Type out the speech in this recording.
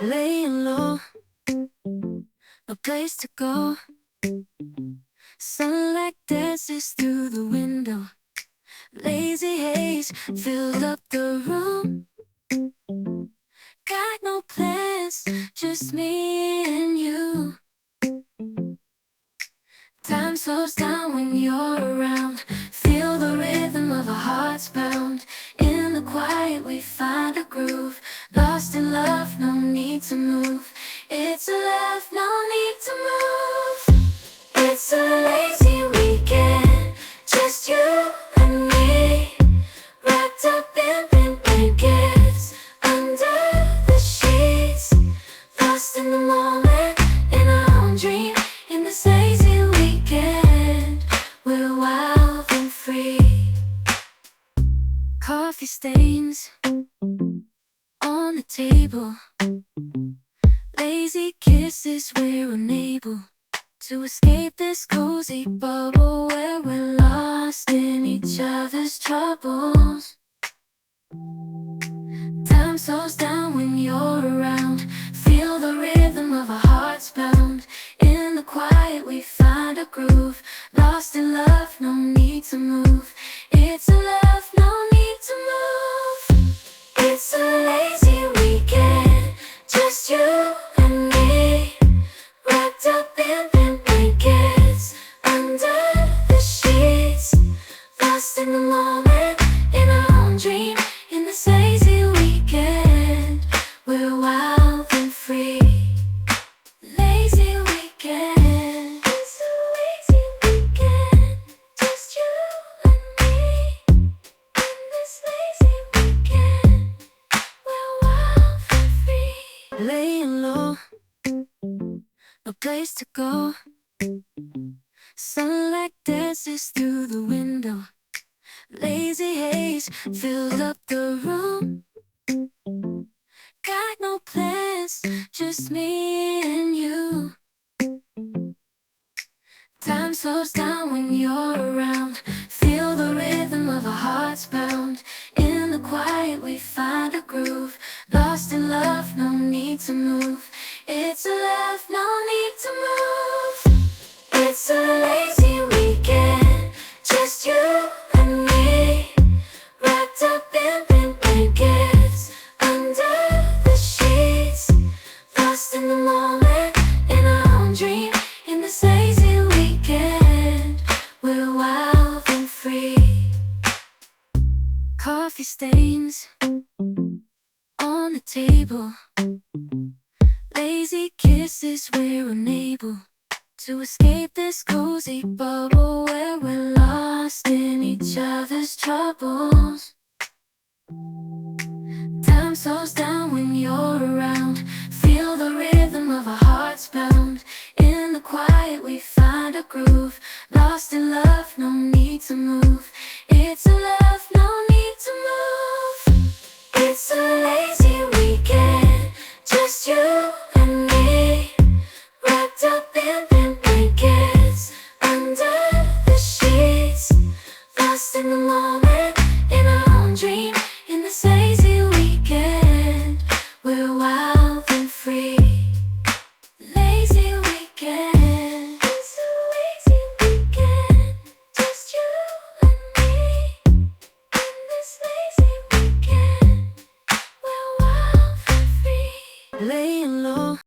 Laying low, no place to go. Sunlight dances through the window. Lazy haze filled up the room. Got no plans, just me and you. Time slows down when you're around. Feel the rhythm of our hearts pound. In the quiet we find a groove. Lost in love, no need to move. It's a love, no need to move. It's a lazy weekend, just you and me. Wrapped up in pink blankets, under the sheets. Lost in the moment, in our own dream. In this lazy weekend, we're wild and free. Coffee stains on the table. Lazy kisses, we're unable to escape this cozy bubble where we're lost in each other's troubles. Time slows down when you're around. Feel the rhythm of our hearts pound. In the quiet we find a groove. Lost in love, no need to move. It's a love, no need to move. It's a lazy weekend, just you and me. Wrapped up in pink blankets, under the sheets. Lost in the moment, in our own dream. In this lazy weekend, we're wild and free. Lazy weekend, it's a lazy weekend, just you and me. In this lazy weekend, we're wild and free. Laying low, no place to go. Sunlight dances through the window. Lazy haze filled up the room. Got no plans, just me and you. Time slows down when you're around. Feel the rhythm of our hearts pound. In the quiet we find a groove. Lost in love, no need to move. It's a love, no need to move. It's a lazy weekend, just you and me. Wrapped up in pink blankets, under the sheets. Lost in the moment, in our own dream. In this lazy weekend, we're wild and free. Coffee stains on the table. Lazy kisses, we're unable to escape this cozy bubble where we're lost in each other's troubles. Time slows down when you're around. Feel the rhythm of our hearts pound. In the quiet we find a groove. Lost in love, no need to move. It's a love, no need to move. It's a lazy weekend, just you and me. Wrapped up in pink blankets, under the sheets. Lost in the moment, in our own dream. In this lazy weekend, we're wild and free. Lazy weekend, it's a lazy weekend, just you and me. In this lazy weekend, we're wild and free. Laying low.